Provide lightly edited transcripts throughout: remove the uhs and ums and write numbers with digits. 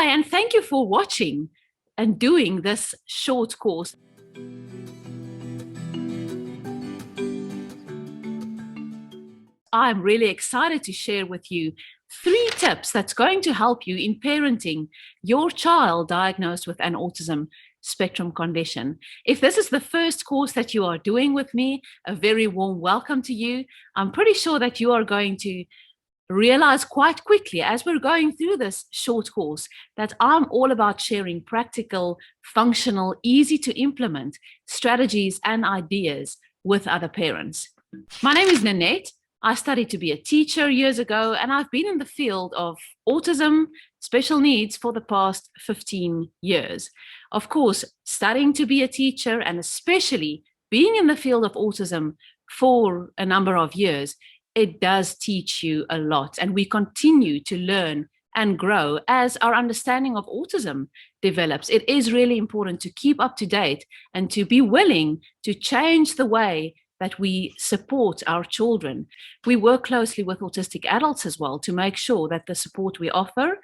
Hi, and thank you for watching and doing this short course. I'm really excited to share with you 3 tips that's going to help you in parenting your child diagnosed with an autism spectrum condition. If this is the first course that you are doing with me, a very warm welcome to you. I'm pretty sure that you are going to realize quite quickly as we're going through this short course that I'm all about sharing practical, functional, easy to implement strategies and ideas with other parents. My name is Nanette. I studied to be a teacher years ago, and I've been in the field of autism, special needs for the past 15 years. Of course, studying to be a teacher and especially being in the field of autism for a number of years, it does teach you a lot, and we continue to learn and grow as our understanding of autism develops. It is really important to keep up to date and to be willing to change the way that we support our children. We work closely with autistic adults as well to make sure that the support we offer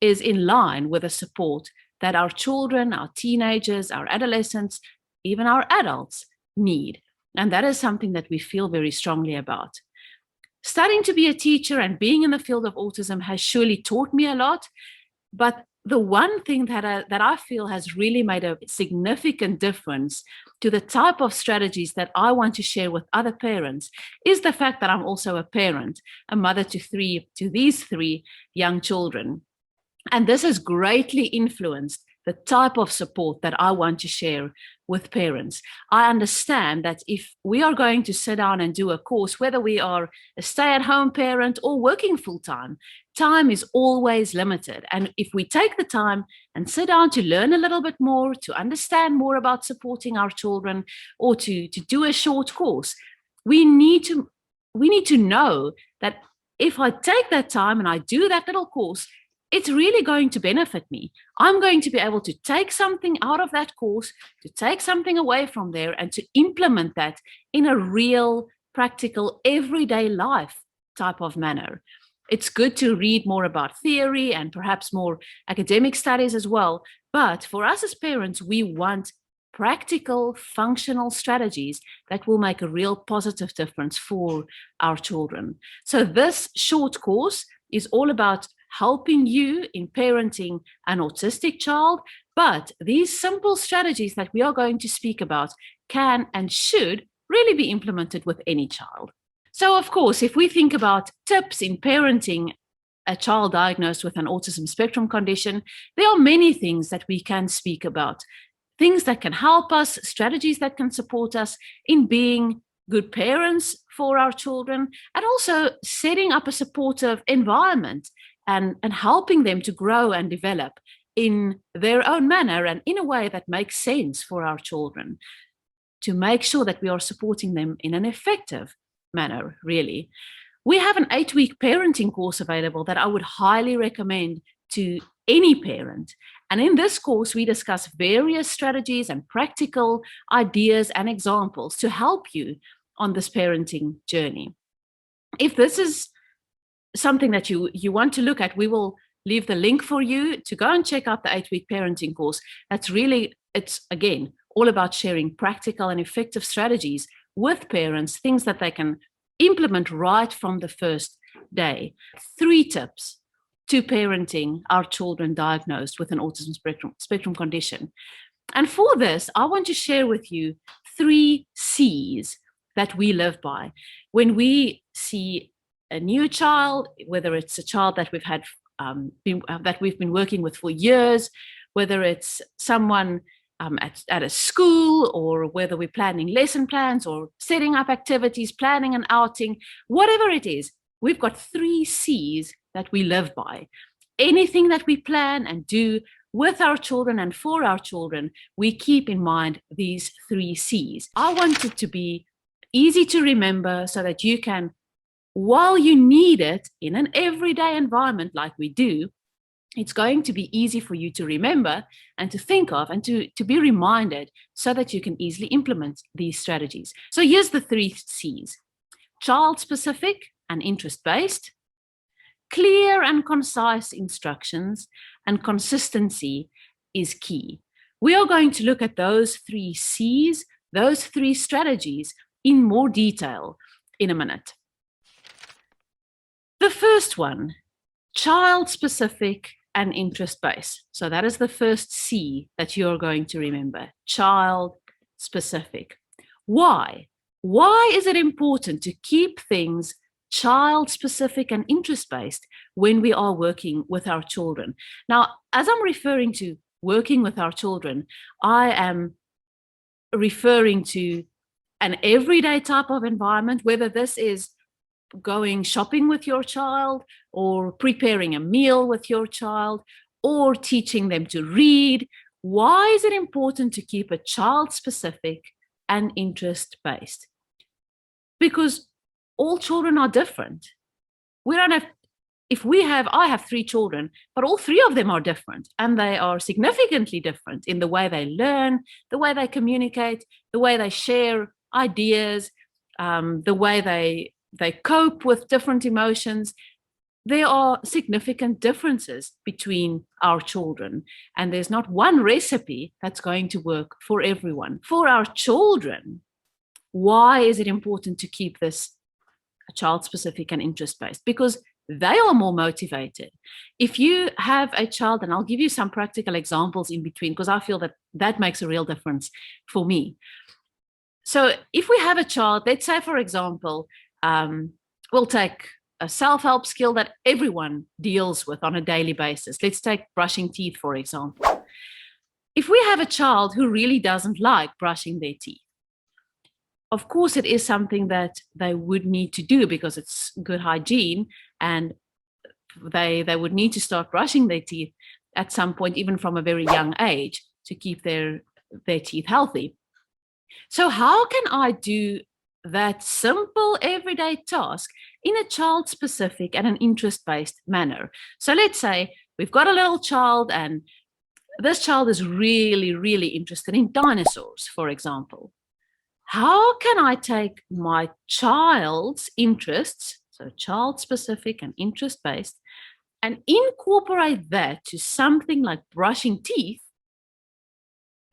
is in line with the support that our children, our teenagers, our adolescents, even our adults need. And that is something that we feel very strongly about. Studying to be a teacher and being in the field of autism has surely taught me a lot, but the one thing that I feel has really made a significant difference to the type of strategies that I want to share with other parents is the fact that I'm also a parent, a mother to these 3 young children. And this has greatly influenced the type of support that I want to share with parents. I understand that if we are going to sit down and do a course, whether we are a stay-at-home parent or working full-time, time is always limited. And if we take the time and sit down to learn a little bit more, to understand more about supporting our children, or to do a short course, we need to know that if I take that time and I do that little course, it's really going to benefit me. I'm going to be able to take something out of that course, to take something away from there, and to implement that in a real, practical, everyday life type of manner. It's good to read more about theory and perhaps more academic studies as well. But for us as parents, we want practical, functional strategies that will make a real positive difference for our children. So this short course is all about helping you in parenting an autistic child, but these simple strategies that we are going to speak about can and should really be implemented with any child. So, of course, if we think about tips in parenting a child diagnosed with an autism spectrum condition, there are many things that we can speak about. Things that can help us, strategies that can support us in being good parents for our children, and also setting up a supportive environment and helping them to grow and develop in their own manner and in a way that makes sense for our children, to make sure that we are supporting them in an effective manner, really. We have an 8-week parenting course available that I would highly recommend to any parent. And in this course, we discuss various strategies and practical ideas and examples to help you on this parenting journey. If this is something that you want to look at, we will leave the link for you to go and check out the 8-week parenting course. It's again, all about sharing practical and effective strategies with parents, things that they can implement right from the first day. 3 tips to parenting our children diagnosed with an autism spectrum condition. And for this, I want to share with you 3 C's that we live by. When we see a new child, whether it's a child that we've been working with for years, whether it's someone at a school, or whether we're planning lesson plans or setting up activities, planning an outing, whatever it is, we've got 3 C's that we live by. Anything that we plan and do with our children and for our children, we keep in mind these 3 C's. I want it to be easy to remember so that you can, while you need it in an everyday environment like we do, it's going to be easy for you to remember and to think of and to be reminded so that you can easily implement these strategies. So here's the 3 C's: child-specific and interest-based, Clear and concise instructions and consistency is key. We are going to look at those 3 C's, those 3 strategies in more detail in a minute. The first one, child-specific and interest-based. So that is the first C that you're going to remember, child-specific. Why? Why is it important to keep things child-specific and interest-based when we are working with our children? Now, as I'm referring to working with our children, I am referring to an everyday type of environment, whether this is going shopping with your child or preparing a meal with your child or teaching them to read. Why is it important to keep it child-specific and interest-based? Because all children are different. We don't have, I have 3 children, but all 3 of them are different, and they are significantly different in the way they learn, the way they communicate, the way they share ideas, the way they cope with different emotions. There are significant differences between our children, and there's not one recipe that's going to work for everyone. For our children, why is it important to keep this child-specific and interest-based? Because they are more motivated. If you have a child, and I'll give you some practical examples in between, because I feel that makes a real difference for me. So if we have a child, let's say, for example, we'll take a self-help skill that everyone deals with on a daily basis. Let's take brushing teeth, for example. If we have a child who really doesn't like brushing their teeth, of course, it is something that they would need to do because it's good hygiene, and they would need to start brushing their teeth at some point, even from a very young age, to keep their teeth healthy. So how can I do that simple everyday task in a child-specific and an interest-based manner? So let's say we've got a little child, and this child is really, really interested in dinosaurs, for example. How can I take my child's interests, so child-specific and interest-based, and incorporate that to something like brushing teeth?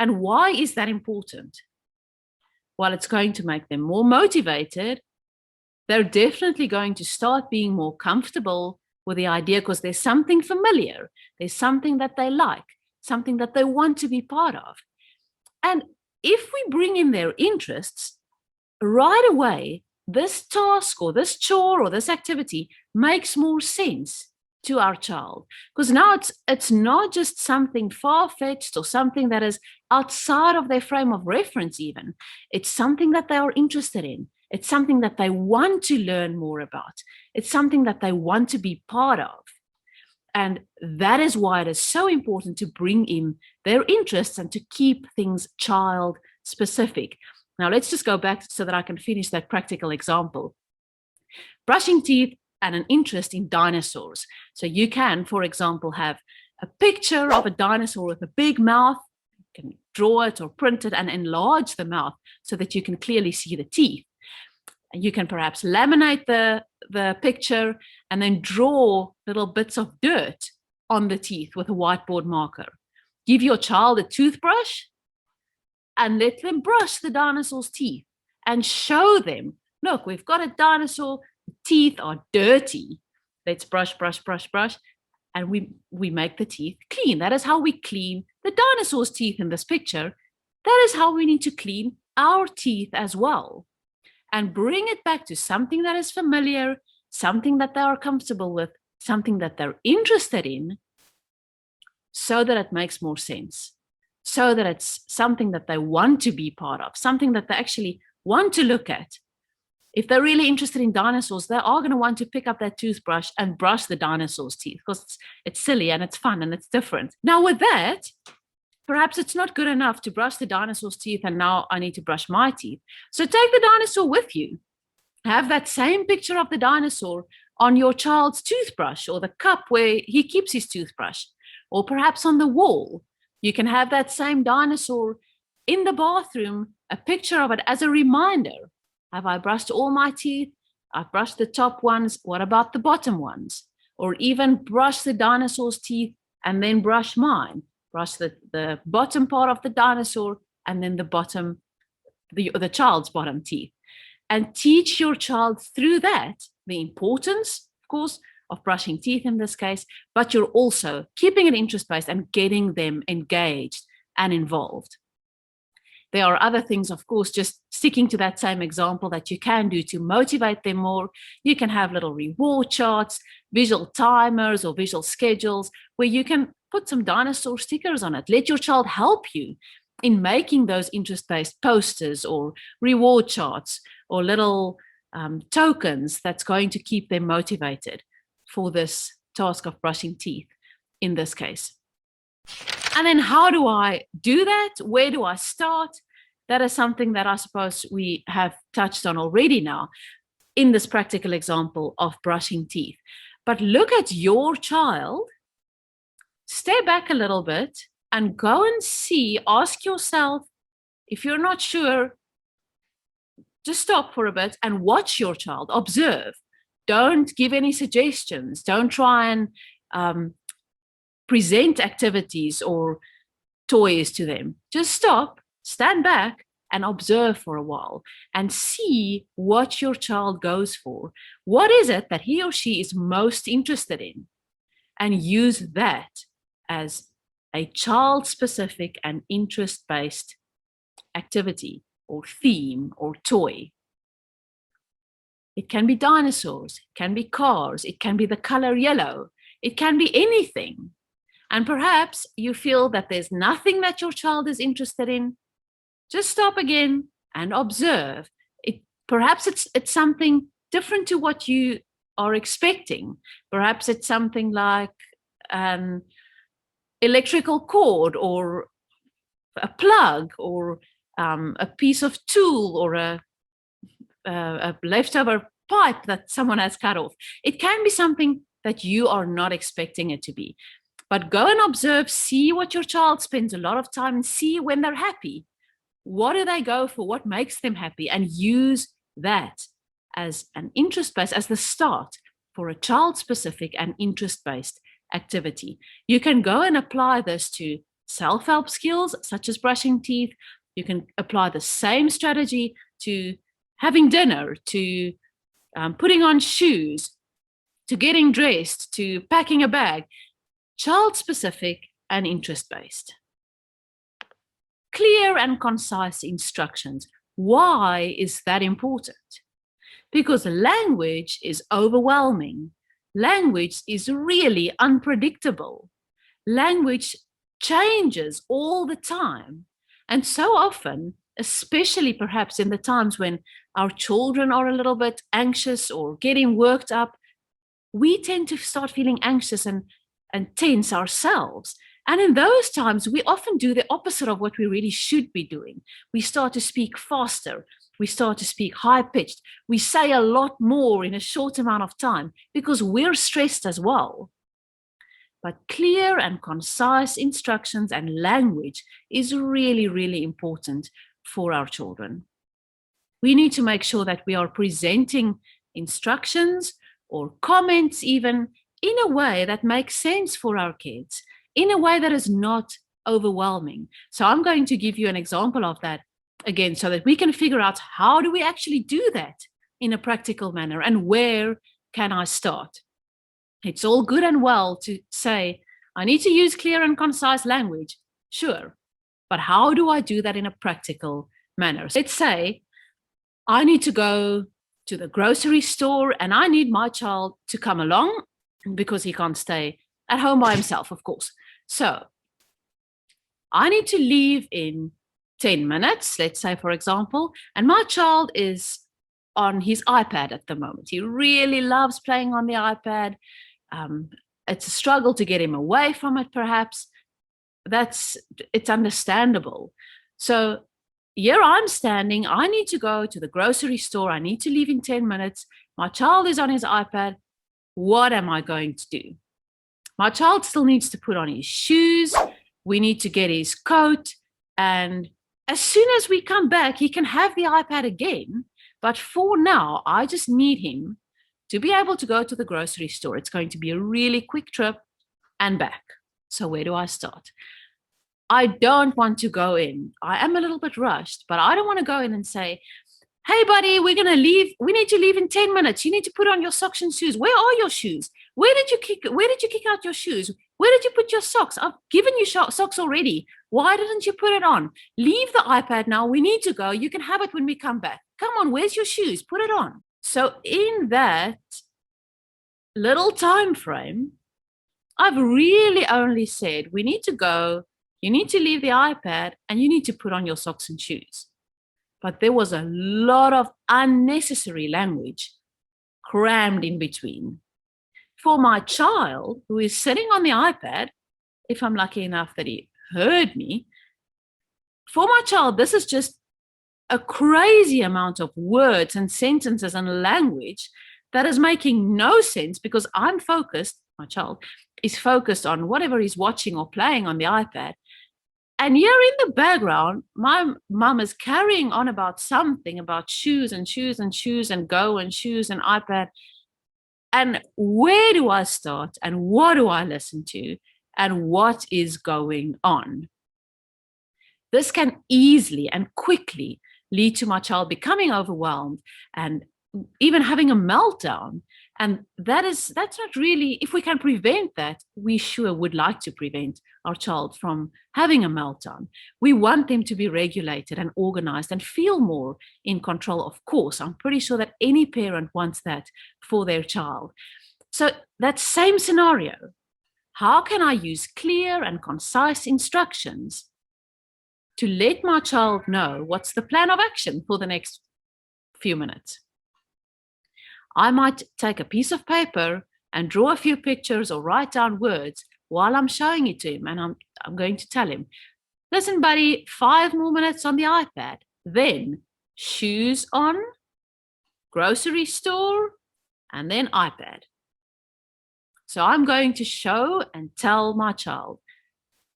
And why is that important? Well, it's going to make them more motivated. They're definitely going to start being more comfortable with the idea because there's something familiar. There's something that they like, something that they want to be part of. And if we bring in their interests, right away, this task or this chore or this activity makes more sense to our child, because now it's not just something far-fetched or something that is outside of their frame of reference even. It's something that they are interested in. It's something that they want to learn more about. It's something that they want to be part of. And that is why it is so important to bring in their interests and to keep things child-specific. Now, let's just go back so that I can finish that practical example. Brushing teeth and an interest in dinosaurs. So you can, for example, have a picture of a dinosaur with a big mouth. You can draw it or print it and enlarge the mouth so that you can clearly see the teeth. And you can perhaps laminate the picture and then draw little bits of dirt on the teeth with a whiteboard marker. Give your child a toothbrush and let them brush the dinosaur's teeth and show them, look, we've got a dinosaur, the teeth are dirty. Let's brush, brush, brush, brush. And we make the teeth clean. That is how we clean the dinosaur's teeth in this picture. That is how we need to clean our teeth as well. And bring it back to something that is familiar, something that they are comfortable with, something that they're interested in, so that it makes more sense, so that it's something that they want to be part of, something that they actually want to look at. If they're really interested in dinosaurs, they are going to want to pick up that toothbrush and brush the dinosaur's teeth because it's silly and it's fun and it's different. Now with that, perhaps it's not good enough to brush the dinosaur's teeth and now I need to brush my teeth. So take the dinosaur with you. Have that same picture of the dinosaur on your child's toothbrush or the cup where he keeps his toothbrush, or perhaps on the wall. You can have that same dinosaur in the bathroom, a picture of it as a reminder. Have I brushed all my teeth? I've brushed the top ones. What about the bottom ones? or even brush the dinosaur's teeth and then brush mine. Brush the bottom part of the dinosaur and then the child's bottom teeth. And teach your child through that the importance, of course, of brushing teeth in this case, but you're also keeping it interest-based and getting them engaged and involved. There are other things, of course, just sticking to that same example that you can do to motivate them more. You can have little reward charts, visual timers or visual schedules where you can put some dinosaur stickers on it. Let your child help you in making those interest-based posters or reward charts or little tokens that's going to keep them motivated for this task of brushing teeth in this case. And then how do I do that? Where do I start? That is something that I suppose we have touched on already now in this practical example of brushing teeth. But look at your child, step back a little bit and go and see, ask yourself, if you're not sure, just stop for a bit and watch your child, observe. Don't give any suggestions. Don't try and present activities or toys to them. Just stop, stand back and observe for a while and see what your child goes for. What is it that he or she is most interested in? And use that as a child-specific and interest-based activity or theme or toy. It can be dinosaurs, it can be cars, it can be the color yellow, it can be anything. And perhaps you feel that there's nothing that your child is interested in. Just stop again and observe. Perhaps it's something different to what you are expecting. Perhaps it's something like an electrical cord or a plug or a piece of tool or a leftover pipe that someone has cut off. It can be something that you are not expecting it to be. But go and observe, see what your child spends a lot of time and see when they're happy. What do they go for? What makes them happy? And use that as an interest-based, as the start for a child-specific and interest-based activity. You can go and apply this to self-help skills, such as brushing teeth. You can apply the same strategy to having dinner, to putting on shoes, to getting dressed, to packing a bag. Child-specific and interest-based. Clear and concise instructions. Why is that important? Because language is overwhelming. Language is really unpredictable. Language changes all the time. And so often, especially perhaps in the times when our children are a little bit anxious or getting worked up, we tend to start feeling anxious and tense ourselves. And in those times, we often do the opposite of what we really should be doing. We start to speak faster. We start to speak high-pitched. We say a lot more in a short amount of time because we're stressed as well. But clear and concise instructions and language is really, really important for our children. We need to make sure that we are presenting instructions or comments even in a way that makes sense for our kids, in a way that is not overwhelming. So I'm going to give you an example of that again so that we can figure out how do we actually do that in a practical manner and where can I start? It's all good and well to say, I need to use clear and concise language. Sure, but how do I do that in a practical manner? Let's say I need to go to the grocery store and I need my child to come along because he can't stay at home by himself, of course. So I need to leave in 10 minutes, let's say, for example, and my child is on his iPad at the moment. He really loves playing on the iPad. It's a struggle to get him away from it, perhaps. It's understandable. So here I'm standing. I need to go to the grocery store. I need to leave in 10 minutes. My child is on his iPad. What am I going to do? My child still needs to put on his shoes. We need to get his coat. And as soon as we come back, he can have the iPad again. But for now, I just need him to be able to go to the grocery store. It's going to be a really quick trip and back. So where do I start? I don't want to go in. I am a little bit rushed, but I don't want to go in and say, hey, buddy, we're going to leave. We need to leave in 10 minutes. You need to put on your socks and shoes. Where are your shoes? Where did you kick out your shoes? Where did you put your socks? I've given you socks already. Why didn't you put it on? Leave the iPad now. We need to go. You can have it when we come back. Come on, where's your shoes? Put it on. So in that little time frame, I've really only said, we need to go. You need to leave the iPad and you need to put on your socks and shoes. But there was a lot of unnecessary language crammed in between. For my child who is sitting on the iPad, if I'm lucky enough that he heard me, for my child, this is just a crazy amount of words and sentences and language that is making no sense because I'm focused, my child is focused on whatever he's watching or playing on the iPad. And here in the background, my mom is carrying on about something about shoes and shoes and shoes and go and shoes and iPad. And where do I start? And what do I listen to? And what is going on? This can easily and quickly lead to my child becoming overwhelmed and even having a meltdown. And that's not really, if we can prevent that, we sure would like to prevent our child from having a meltdown. We want them to be regulated and organized and feel more in control, of course. I'm pretty sure that any parent wants that for their child. So that same scenario, how can I use clear and concise instructions to let my child know what's the plan of action for the next few minutes? I might take a piece of paper and draw a few pictures or write down words while I'm showing it to him. And I'm going to tell him, listen, buddy, 5 more minutes on the iPad, then shoes on, grocery store, and then iPad. So I'm going to show and tell my child,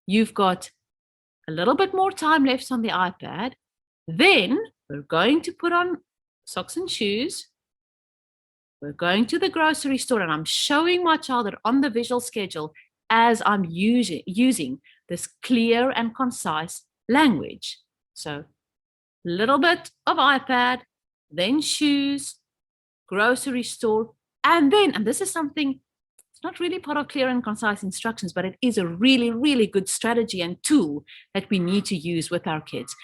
you've got a little bit more time left on the iPad. Then we're going to put on socks and shoes. We're going to the grocery store, and I'm showing my child it on the visual schedule as I'm using this clear and concise language. So a little bit of iPad, then shoes, grocery store, and this is something, it's not really part of clear and concise instructions, but it is a really, really good strategy and tool that we need to use with our kids.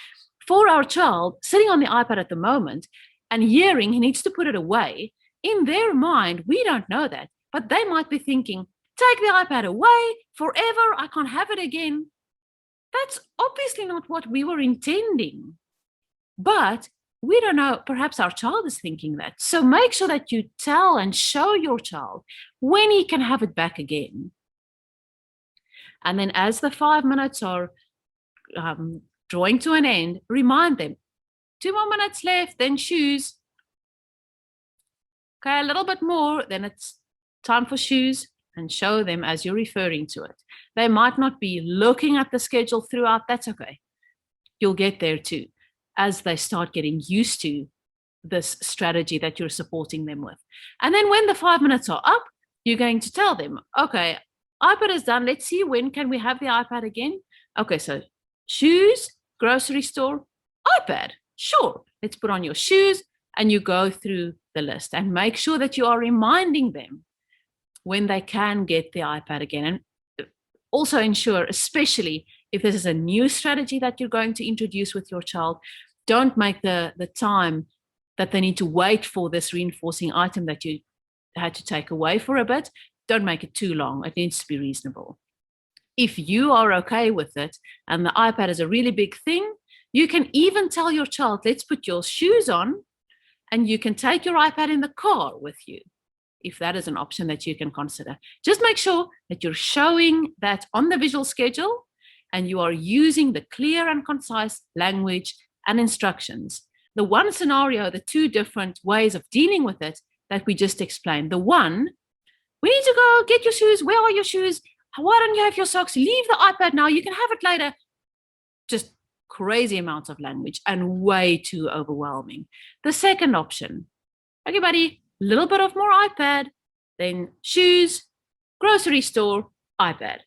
For our child sitting on the iPad at the moment and hearing he needs to put it away, in their mind, we don't know that, but they might be thinking, take the iPad away forever, I can't have it again. That's obviously not what we were intending. But we don't know, perhaps our child is thinking that. So make sure that you tell and show your child when he can have it back again. And then as the 5 minutes are drawing to an end, remind them, 2 more minutes left, then shoes. Okay, a little bit more, then it's time for shoes, and show them as you're referring to it. They might not be looking at the schedule throughout. That's okay. You'll get there too, as they start getting used to this strategy that you're supporting them with. And then when the 5 minutes are up, you're going to tell them, okay, iPad is done. Let's see, when can we have the iPad again? Okay, so shoes, grocery store, iPad. Sure, let's put on your shoes, and you go through the list and make sure that you are reminding them when they can get the iPad again. And also ensure, especially if this is a new strategy that you're going to introduce with your child, don't make the time that they need to wait for this reinforcing item that you had to take away for a bit. Don't make it too long. It needs to be reasonable. If you are okay with it and the iPad is a really big thing, you can even tell your child, let's put your shoes on, and you can take your iPad in the car with you, if that is an option that you can consider. Just make sure that you're showing that on the visual schedule and you are using the clear and concise language and instructions. The one scenario, the two different ways of dealing with it that we just explained. The one, we need to go get your shoes. Where are your shoes? Why don't you have your socks? Leave the iPad now. You can have it later. Just crazy amounts of language and way too overwhelming. The second option, okay, buddy, little bit of more iPad, then shoes, grocery store, iPad.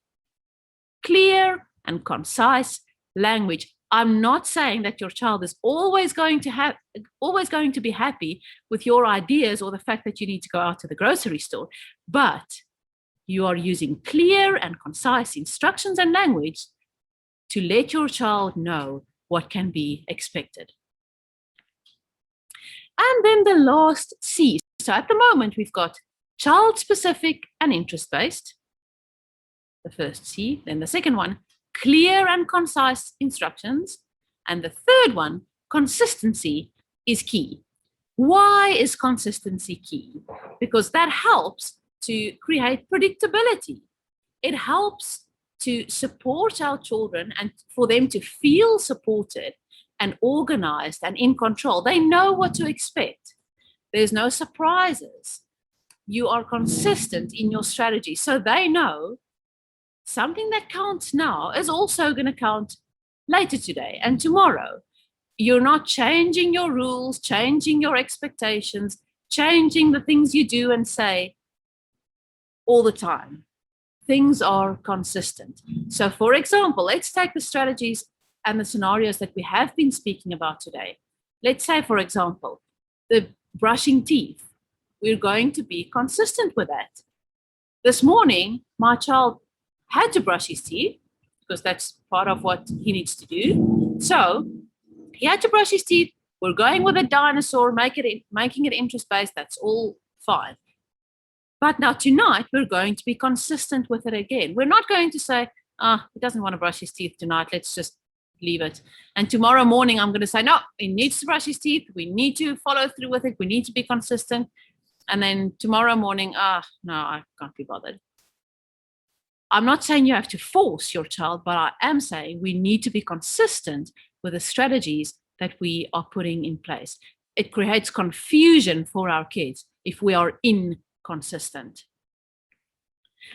Clear and concise language. I'm not saying that your child is always going to be happy with your ideas or the fact that you need to go out to the grocery store, but you are using clear and concise instructions and language to let your child know what can be expected. And then the last C. So at the moment, we've got child-specific and interest-based, the first C. Then the second one, clear and concise instructions. And the third one, consistency is key. Why is consistency key? Because that helps to create predictability. It helps to support our children and for them to feel supported and organized and in control. They know what to expect. There's no surprises. You are consistent in your strategy. So they know something that counts now is also going to count later today and tomorrow. You're not changing your rules, changing your expectations, changing the things you do and say all the time. Things are consistent. So, for example, let's take the strategies and the scenarios that we have been speaking about today. Let's say, for example, the brushing teeth. We're going to be consistent with that. This morning, my child had to brush his teeth because that's part of what he needs to do. So he had to brush his teeth. We're going with a dinosaur, making it interest-based. That's all fine. But now tonight, we're going to be consistent with it again. We're not going to say, he doesn't want to brush his teeth tonight. Let's just leave it. And tomorrow morning, I'm going to say, no, he needs to brush his teeth. We need to follow through with it. We need to be consistent. And then tomorrow morning, no, I can't be bothered. I'm not saying you have to force your child, but I am saying we need to be consistent with the strategies that we are putting in place. It creates confusion for our kids if we are inconsistent.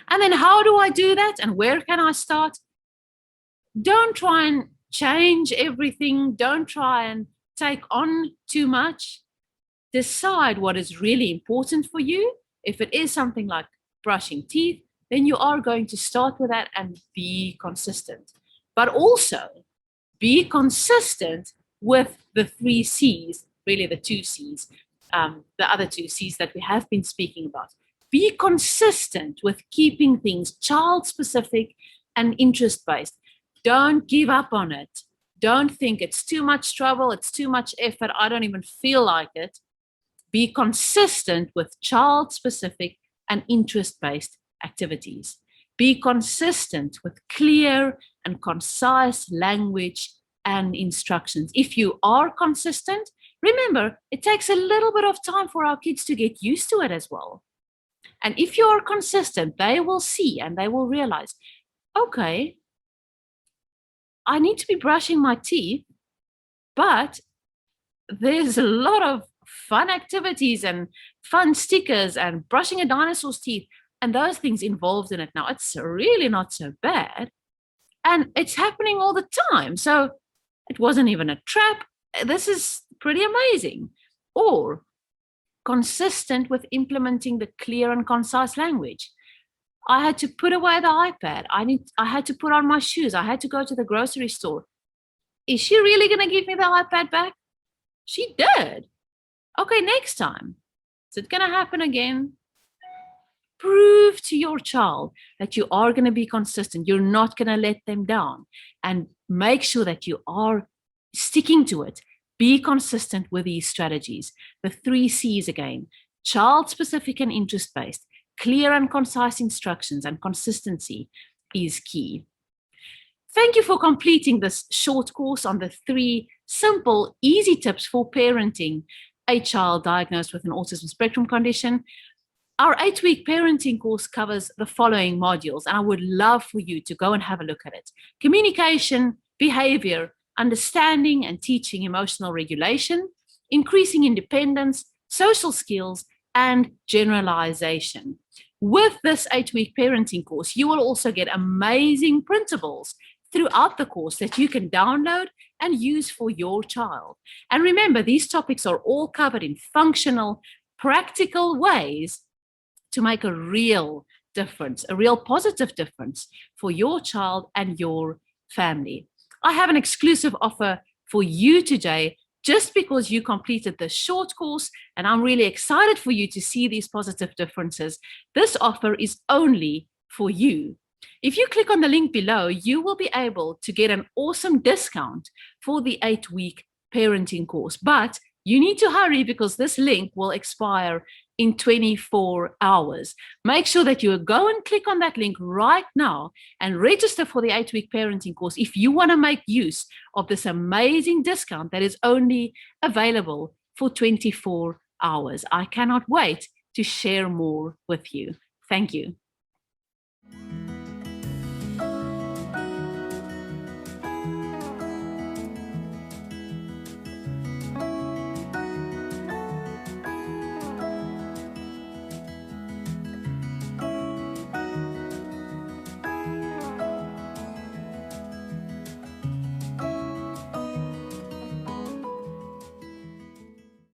And then how do I do that? And where can I start? Don't try and change everything. Don't try and take on too much. Decide what is really important for you. If it is something like brushing teeth, then you are going to start with that and be consistent. But also be consistent with the 3 C's, really the 2 C's, the other 2 C's that we have been speaking about. Be consistent with keeping things child-specific and interest-based. Don't give up on it. Don't think it's too much trouble, it's too much effort, I don't even feel like it. Be consistent with child-specific and interest-based activities. Be consistent with clear and concise language and instructions. If you are consistent, remember, it takes a little bit of time for our kids to get used to it as well. And if you are consistent, they will see and they will realize, okay, I need to be brushing my teeth, but there's a lot of fun activities and fun stickers and brushing a dinosaur's teeth and those things involved in it now. It's really not so bad. And it's happening all the time. So it wasn't even a trap. This is pretty amazing. Or consistent with implementing the clear and concise language. I had to put away the iPad. I had to put on my shoes. I had to go to the grocery store. Is she really going to give me the iPad back? She did. Okay, next time. Is it going to happen again? Prove to your child that you are going to be consistent. You're not going to let them down. And make sure that you are sticking to it. Be consistent with these strategies. The 3 C's again. Child-specific and interest-based. Clear and concise instructions and consistency is key. Thank you for completing this short course on the 3 simple, easy tips for parenting a child diagnosed with an autism spectrum condition. Our 8-week parenting course covers the following modules, and I would love for you to go and have a look at it. Communication, behavior, understanding and teaching emotional regulation, increasing independence, social skills, and generalization. With this 8-week parenting course, you will also get amazing printables throughout the course that you can download and use for your child. And remember, these topics are all covered in functional, practical ways to make a real difference, a real positive difference for your child and your family. I have an exclusive offer for you today just because you completed this short course, and I'm really excited for you to see these positive differences. This offer is only for you. If you click on the link below, you will be able to get an awesome discount for the 8-week parenting course. But you need to hurry because this link will expire in 24 hours. Make sure that you go and click on that link right now and register for the 8-week parenting course if you want to make use of this amazing discount that is only available for 24 hours. I cannot wait to share more with you. Thank you.